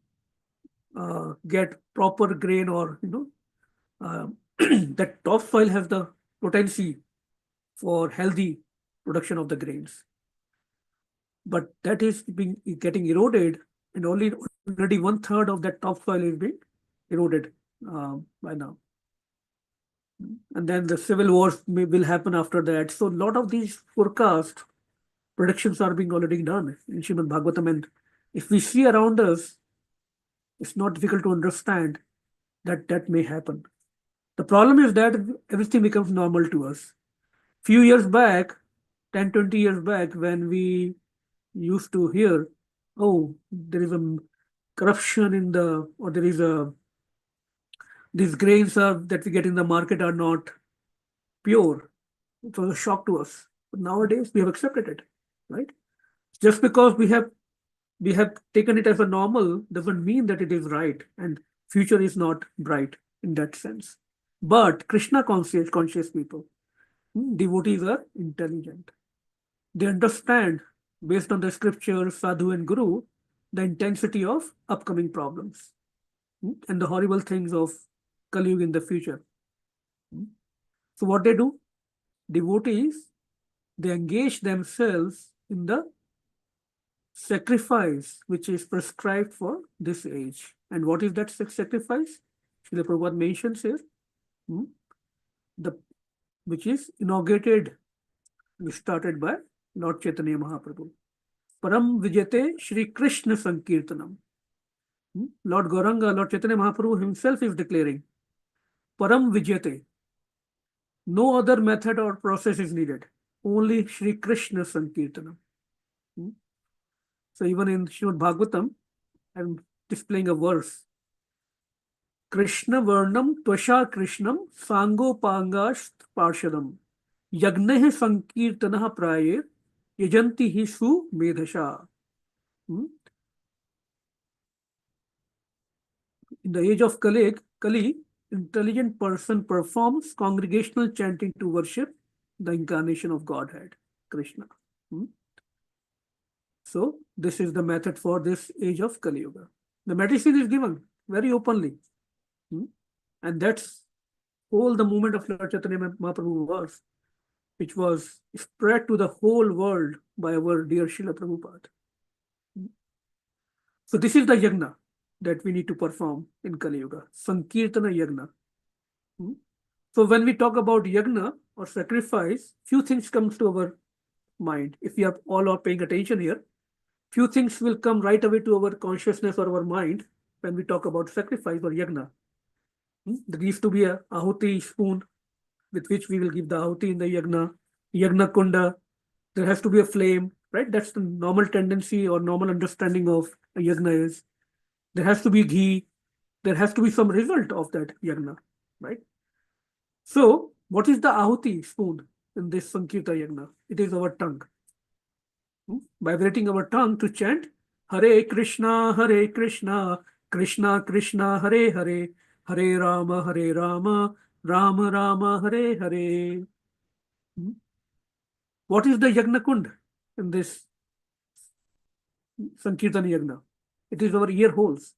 get proper grain, or that topsoil has the potency for healthy production of the grains. But that is getting eroded, and already 1/3 of that topsoil is being eroded by now. And then the civil wars will happen after that. So a lot of these forecast predictions are being already done in Srimad Bhagavatam and if we see around us, it's not difficult to understand that that may happen. The problem is that everything becomes normal to us. Few years back, 10, 20 years back, when we used to hear, oh, there is a corruption in the, or there is a, these grains that we get in the market are not pure. It was a shock to us. But nowadays we have accepted it, right? Just because we have taken it as a normal doesn't mean that it is right, and future is not bright in that sense. But Krishna conscious people, devotees are intelligent. They understand, based on the scriptures, sadhu and guru, the intensity of upcoming problems and the horrible things of Kali Yuga in the future. So what they do? Devotees, they engage themselves in the sacrifice which is prescribed for this age. And what is that sacrifice? Srila Prabhupada mentions here, which is started by Lord Chaitanya Mahaprabhu. Param Vijate Shri Krishna Sankirtanam. Lord Gauranga, Lord Chaitanya Mahaprabhu himself is declaring, Param Vijate. No other method or process is needed. Only Shri Krishna Sankirtanam. So even in Srimad Bhagavatam, I'm displaying a verse. Krishna Varnam Tvasha Krishnam Sango Pangasht Parshadam Yagnehe Sankirtanaha Prayer Yajanti Hisu Medhasha. In the age of Kali, intelligent person performs congregational chanting to worship the incarnation of Godhead, Krishna. So this is the method for this age of Kali Yuga. The medicine is given very openly. And that's all the movement of Lord Chaitanya Mahaprabhu was, which was spread to the whole world by our dear Srila Prabhupada. So this is the yagna that we need to perform in Kali Yuga, Sankirtana Yagna. So when we talk about yagna or sacrifice, few things comes to our mind. If we are all are paying attention here, few things will come right away to our consciousness or our mind when we talk about sacrifice or yagna. There needs to be a ahuti spoon with which we will give the ahuti in the yagna kunda. There has to be a flame, right? That's the normal tendency or normal understanding of a yagna is. There has to be ghee. There has to be some result of that yagna, right? So what is the ahuti spoon in this Sankirta yagna? It is our tongue. Vibrating our tongue to chant Hare Krishna, Krishna Krishna, Hare Hare, Hare Rama, Rama Rama, Hare Hare. What is the Yagna Kund in this Sankirtan Yagna? It is our ear holes.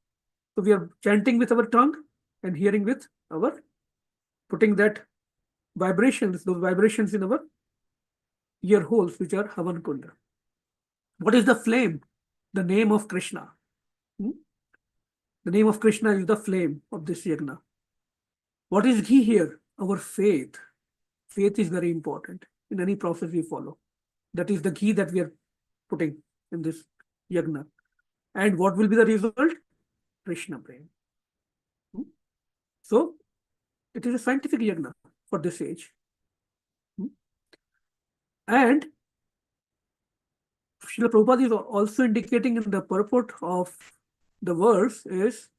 So we are chanting with our tongue and hearing with our, putting that vibrations, those vibrations in our ear holes, which are Havan Kunda. What is the flame? The name of Krishna. The name of Krishna is the flame of this yagna. What is ghee here? Our faith. Faith is very important in any process we follow. That is the ghee that we are putting in this yagna. And what will be the result? Krishna prema. So it is a scientific yagna for this age. And Srila Prabhupada is also indicating in the purport of the verse is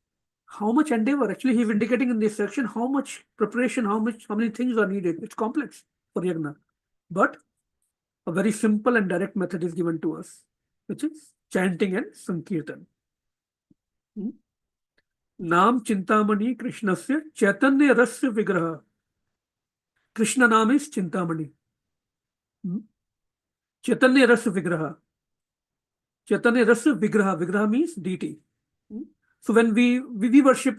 how much endeavor. Actually, he is indicating in this section how much preparation, how many things are needed. It's complex for yagna, but a very simple and direct method is given to us, which is chanting and sankirtan. Naam Chintamani Krishnasya Chaitanya Rasya Vigraha. Krishna Naam is Chintamani. Chaitanya Rasya Vigraha. Chaitanya Rasya Vigraha. Vigraha means deity. So when we worship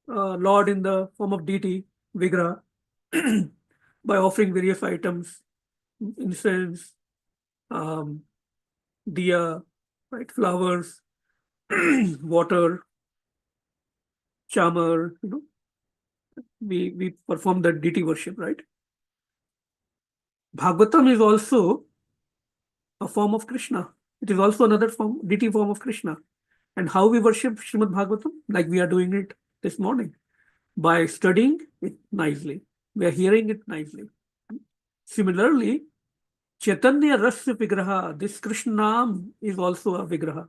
Lord in the form of deity, Vigraha, by offering various items, incense, diya, right, flowers, water, chamar, we perform the deity worship, right? Bhagavatam is also a form of Krishna. It is also another form, deity form of Krishna. And how we worship Srimad Bhagavatam, like we are doing it this morning, by studying it nicely. We are hearing it nicely. Similarly, Chaitanya Rasya Vigraha, this Krishna Naam is also a Vigraha.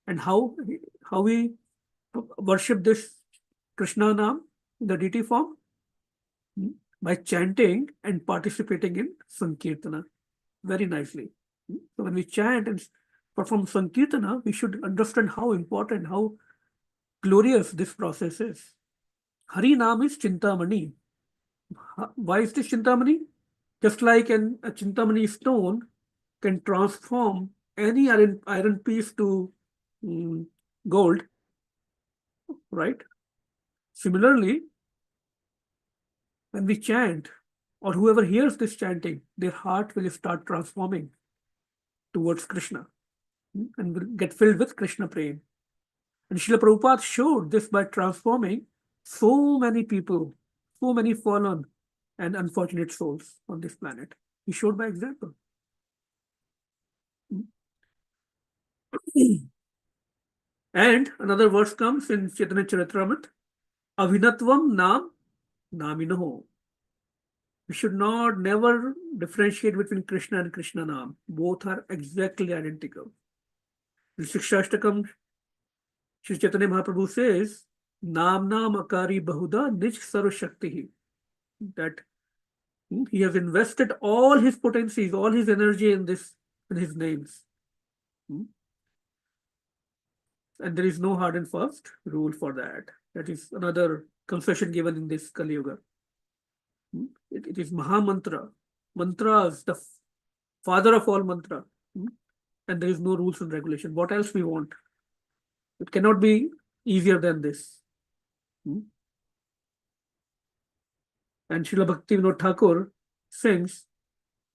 And how we worship this Krishna Naam, the deity form? By chanting and participating in Sankirtana very nicely. So when we chant and perform Sankirtana, we should understand how important, how glorious this process is. Hari Naam is Chintamani. Why is this Chintamani? Just like a Chintamani stone can transform any iron piece to gold, right? Similarly, when we chant, or whoever hears this chanting, their heart will start transforming towards Krishna and will get filled with Krishna prema. And Srila Prabhupada showed this by transforming so many people, so many fallen and unfortunate souls on this planet. He showed by example. And another verse comes in Chaitanya Charitamrita, Avinatvam Nam Naminoho. We should never differentiate between Krishna and Krishna Naam. Both are exactly identical. In Shikshashtakam, Shri Chaitanya Mahaprabhu says, Nam Akari Bahuda Nij Sarva Shakti. That he has invested all his potencies, all his energy in his names. And there is no hard and fast rule for that. That is another concession given in this Kali Yuga. It is Mahamantra. Mantras, the father of all mantra. And there is no rules and regulation. What else we want? It cannot be easier than this. And Srila Bhaktivinoda Thakur sings,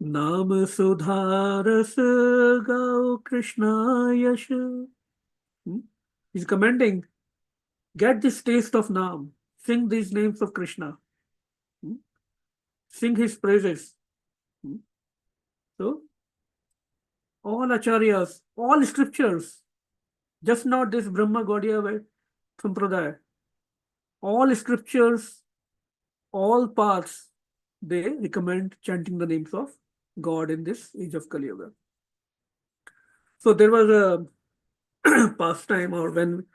Naam Sudharas Gau Krishna Yasha. He's commending, get this taste of Naam. Sing these names of Krishna. Sing his praises. So, all acharyas, all scriptures, just not this Brahma Gaudiya Sampradaya, all scriptures, all paths, they recommend chanting the names of God in this age of Kali Yuga. So there was a pastime, or when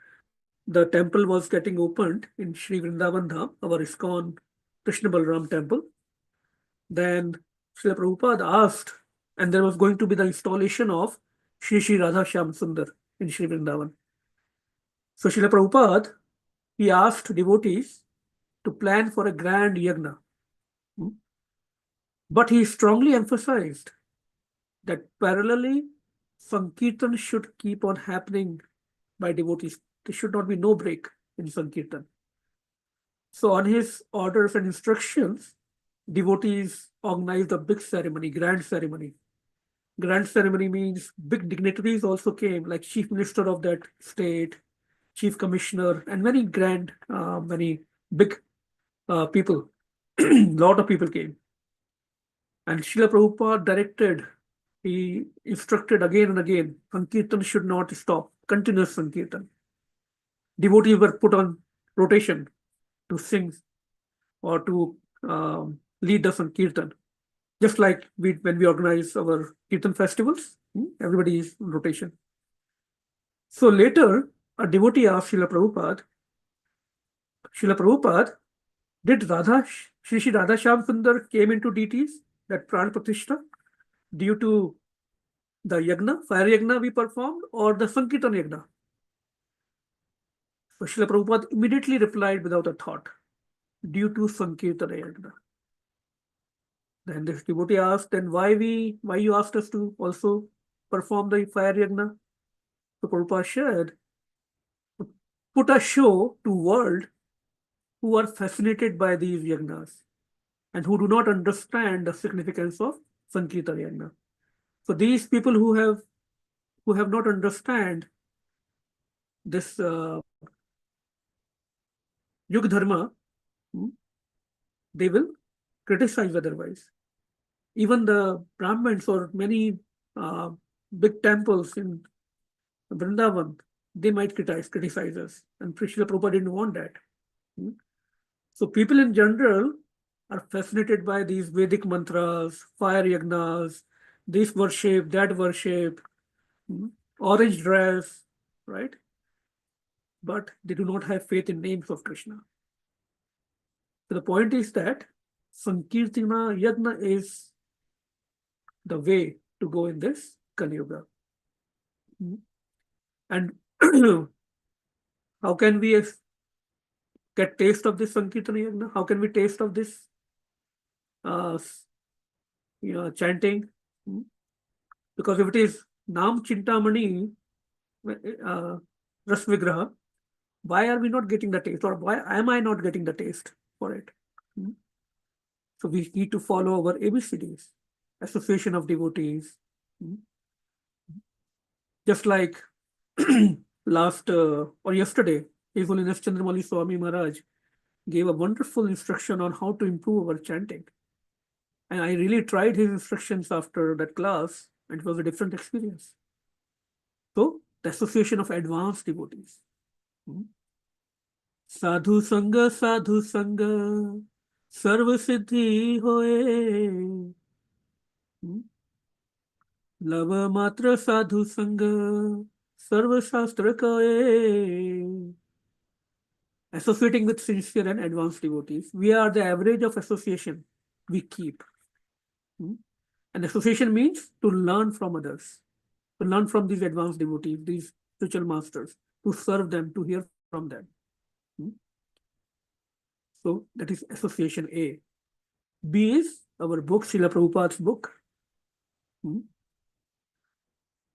the temple was getting opened in Sri Vrindavan Dham, our ISKCON Krishna Balram temple, then Srila Prabhupada asked, and there was going to be the installation of Shri Shri Radha Shyam Sundar in Sri Vrindavan. So Srila Prabhupada, he asked devotees to plan for a grand yagna. But he strongly emphasized that parallelly, Sankirtan should keep on happening by devotees. There should not be no break in Sankirtan. So on his orders and instructions, devotees organized a big ceremony, grand ceremony. Grand ceremony means big dignitaries also came, like chief minister of that state, chief commissioner, and many grand, many big people. Lot of people came. And Srila Prabhupada directed, he instructed again and again, Sankirtan should not stop, continuous Sankirtan. Devotees were put on rotation to sing or to lead the Sankirtan. Just like when we organize our Kirtan festivals, everybody is on rotation. So later, a devotee asked Srila Prabhupada, did Shri Shri Radha Shyam Sundar came into deities, that Pran Pratishtha, due to the yagna, fire yagna we performed, or the Sankirtan yagna? So Srila Prabhupada immediately replied without a thought, due to Sankirtan yagna. Then this devotee asked, then why you asked us to also perform the fire yagna? So Prabhupada said, put a show to world who are fascinated by these yagnas and who do not understand the significance of Sankirtan yagna. So these people who have not understand this Yug Dharma, they will criticize otherwise. Even the Brahmins or many big temples in Vrindavan, they might criticize us. And Srila Prabhupada didn't want that. So people in general are fascinated by these Vedic mantras, fire yagnas, this worship, that worship, orange dress, right? But they do not have faith in names of Krishna. So the point is that Sankirtana Yagna is the way to go in this Kali Yuga. And how can we get taste of this Sankirtana Yagna? How can we taste of this chanting? Because if it is Nam Chintamani Rasvigraha, why are we not getting the taste, or why am I not getting the taste for it? So we need to follow our ABCDs, association of devotees. Just like last or yesterday, His Holiness Chandramali Swami Maharaj gave a wonderful instruction on how to improve our chanting. And I really tried his instructions after that class, and it was a different experience. So, the association of advanced devotees. Sadhu Sangha, Sarva Siddhi Hoye. Lava Matra Sadhu Sangha, Sarva Shastra Kaye. Associating with sincere and advanced devotees, we are the average of association we keep. And association means to learn from others, to learn from these advanced devotees, these spiritual masters, to serve them, to hear from them. So that is association A. B is our book, Srila Prabhupada's book.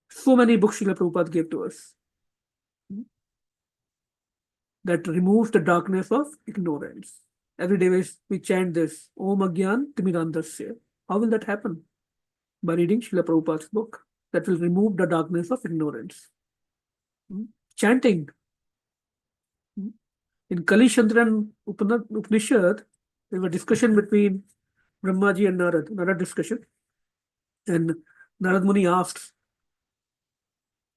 So many books Srila Prabhupada gave to us that removes the darkness of ignorance. Every day we chant this, Om Agyan Timidandasya. How will that happen? By reading Srila Prabhupada's book. That will remove the darkness of ignorance. Chanting. In Kali Chandran Upanishad, there was a discussion between Brahmaji and Narad, another discussion. And Narad Muni asks,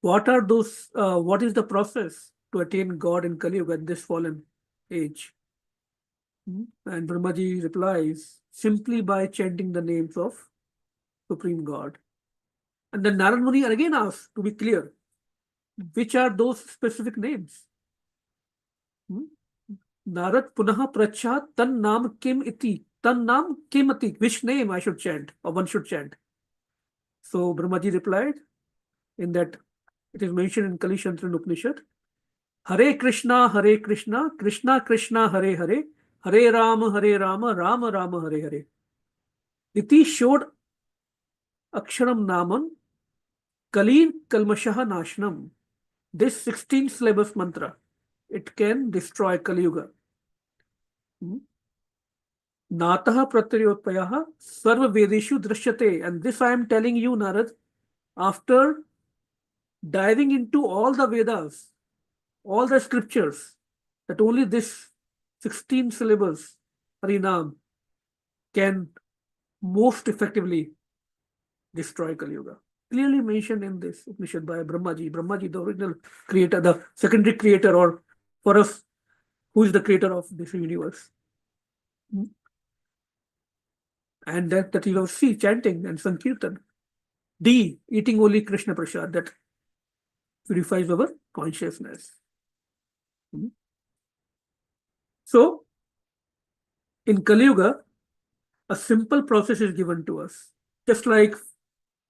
what is the process to attain God in Kali Yuga at this fallen age? And Brahmaji replies, simply by chanting the names of Supreme God. And then Narad Muni again asks, to be clear, which are those specific names? Narad Punaha Pracha Tan Nam Kim Iti. Tan Nam Kim Iti. Which name I should chant, or one should chant? So Brahmaji replied, in that it is mentioned in Kali Chandran Upanishad, Hare Krishna, Krishna Krishna, Hare Hare, Hare Rama, Rama Rama, Hare Hare. Iti showed Aksharam Naman, Kalin Kalmashaha Nashnam. This 16 syllabus mantra, it can destroy Kali Yuga. Nataha Pratyayotpayaha Sarva Vedeshu Drishyate. And this I am telling you, Narad, after diving into all the Vedas, all the scriptures, that only this 16 syllables Harinam can most effectively destroy Kali Yuga. Clearly mentioned in this Upanishad by Brahmaji. Brahmaji, the original creator, the secondary creator, or for us, who is the creator of this universe. And that you will see chanting and Sankirtan. D, eating only Krishna Prasad, that purifies our consciousness. So, in Kali Yuga, a simple process is given to us. Just like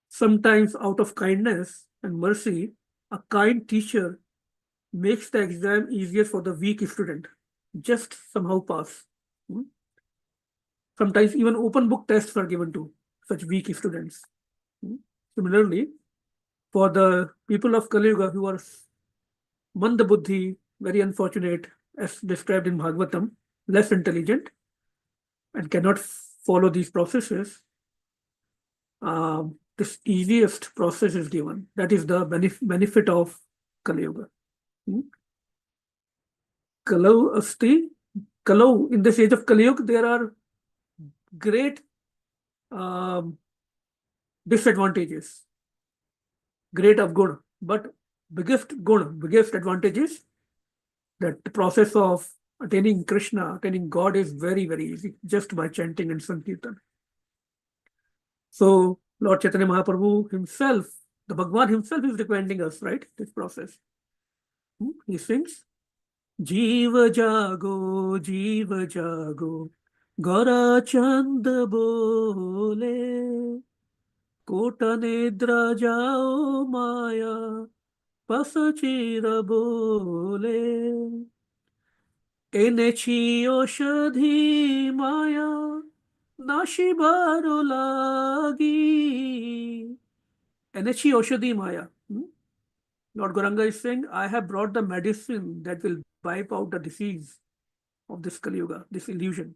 sometimes out of kindness and mercy, a kind teacher makes the exam easier for the weak student. Just somehow pass. Sometimes even open book tests are given to such weak students. Similarly, for the people of Kali Yuga who are manda buddhi, very unfortunate, as described in Bhagavatam, less intelligent, and cannot follow these processes, this easiest process is given. That is the benefit of Kali Yuga. Kalau asti, Kalau, in this age of Kali Yuga, there are great disadvantages. great of good, but biggest advantage is that the process of attaining Krishna, attaining God is very, very easy, just by chanting and sankirtan. So Lord Chaitanya Mahaprabhu himself, the Bhagwan himself is recommending us, right, this process. He sings, Jiva jago, Gora chand bole, Kota nedra jao maya, Pasachira bole, Enechi oshadhi maya, Nashibaro lagi. Enechi oshadhi maya. Lord Gauranga is saying, I have brought the medicine that will wipe out the disease of this Kali Yuga, this illusion.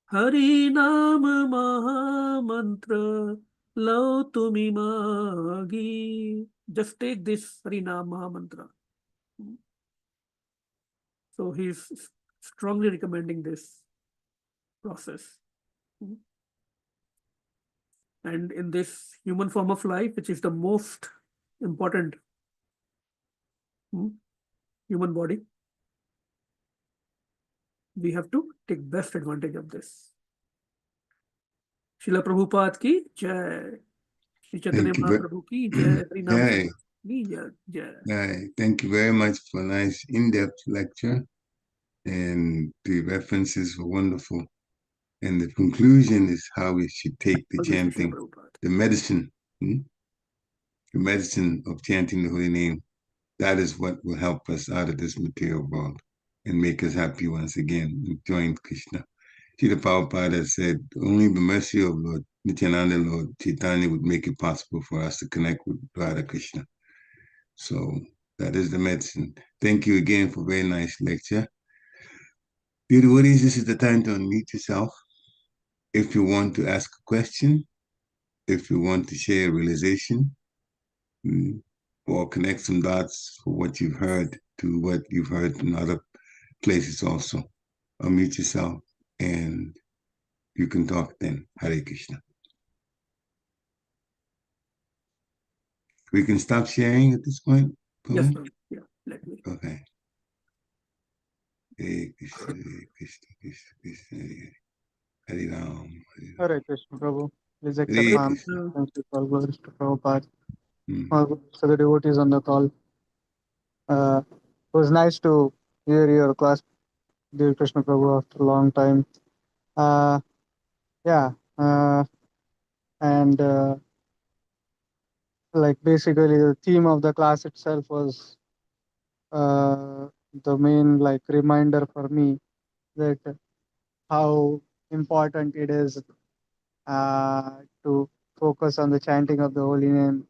Hari Nam Maha Mantra Lau Tumi Magi. Just take this Hari Nam Maha Mantra. So he is strongly recommending this process. And in this human form of life, which is the most important human body, we have to take best advantage of this. Srila Prabhupada ki jai. Shri Chaitanya Mahaprabhu ki jai. Hari Nam Jai. Sankirtan ki jai. Thank you very much for a nice in-depth lecture. And the references were wonderful. And the conclusion is how we should take the chanting, the medicine of chanting the holy name. That is what will help us out of this material world and make us happy once again and join Krishna. Srila Prabhupada said, only the mercy of Lord Nityananda, Lord Chaitanya would make it possible for us to connect with Radha Krishna. So that is the medicine. Thank you again for a very nice lecture. Dear devotees, this is the time to unmute yourself. If you want to ask a question, if you want to share a realization, or connect some dots for what you've heard to what you've heard in other places also, unmute yourself and you can talk then. Hare Krishna. We can stop sharing at this point? Yes, sir. Yeah, let me. Okay. Hare Krishna, Hare Krishna, Krishna Krishna, Hare Ram. Hare Krishna, Prabhu. Please Hare accept my Krishna. thank you for glories to Prabhupada. So the devotees on the call. It was nice to hear your class, dear Krishna Prabhu, after a long time. Like basically the theme of the class itself was the main like reminder for me that how important it is to focus on the chanting of the holy name,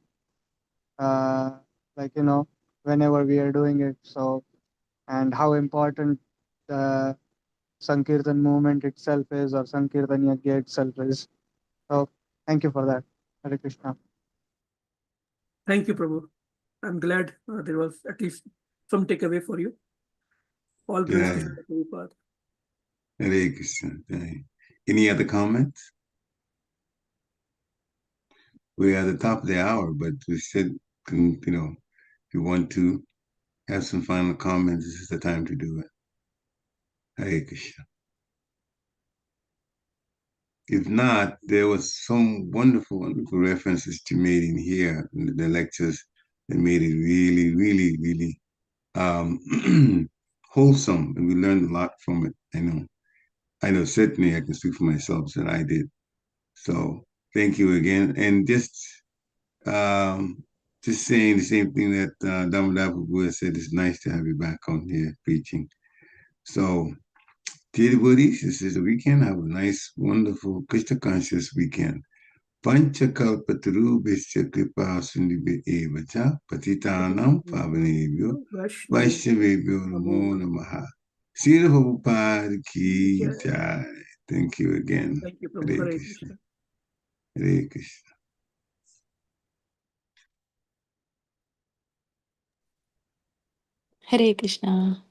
whenever we are doing it. So, and how important the Sankirtan movement itself is, or Sankirtan Yagya itself is. So, thank you for that. Hare Krishna. Thank you, Prabhu. I'm glad there was at least some takeaway for you. All praise to Srila Prabhupada. Hare Krishna. Any other comments? We're at the top of the hour, but we said, if you want to have some final comments, this is the time to do it. Hare Krishna. If not, there was some wonderful, wonderful references to made in here in the lectures that made it really, really, really wholesome, and we learned a lot from it. I know certainly I can speak for myself that I did. So thank you again, and just saying the same thing that Damodar Prabhu said. It's nice to have you back on here preaching. So, dear devotees, this is the weekend. Have a nice, wonderful, Krishna conscious weekend. Panchakalpatarubhishya kripa sindhibhya evacha patitanam pavanebhyo vaishnavebhyo namo namaha. Srila Prabhupada ki jai. Thank you again. Thank you, Prabhu. Hare Krishna. Hare Krishna. Hare Krishna.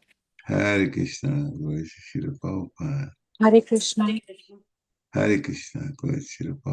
Hare Krishna. Glory to Srila Prabhupada. Hare Krishna. Hare Krishna. Glory to Srila Prabhupada.